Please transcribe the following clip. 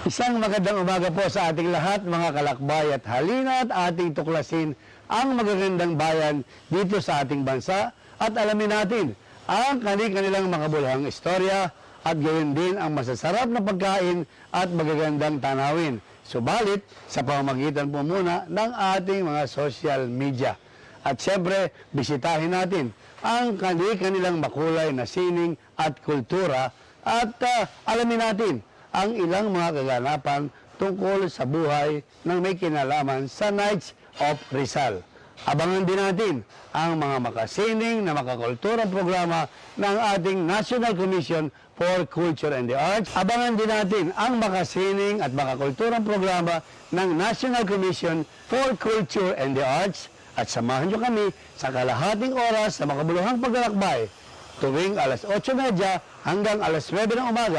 Isang magandang umaga po sa ating lahat, mga kalakbay, at halina't ating tuklasin ang magagandang bayan dito sa ating bansa at alamin natin ang kanilang makabuluhang istorya at gayon din ang masasarap na pagkain at magagandang tanawin. Subalit, sa pamamagitan po muna ng ating mga social media. At siyempre, bisitahin natin ang kanilang makulay na sining at kultura at alamin natin ang ilang mga kaganapan tungkol sa buhay ng may kinalaman sa Knights of Rizal. Abangan din natin ang mga makasining na makakulturang programa ng ating National Commission for Culture and the Arts. Abangan din natin ang makasining at makakulturang programa ng National Commission for Culture and the Arts. At samahan nyo kami sa kalahating oras sa makabuluhang paglalakbay tuwing alas 8:30 hanggang alas 9 ng umaga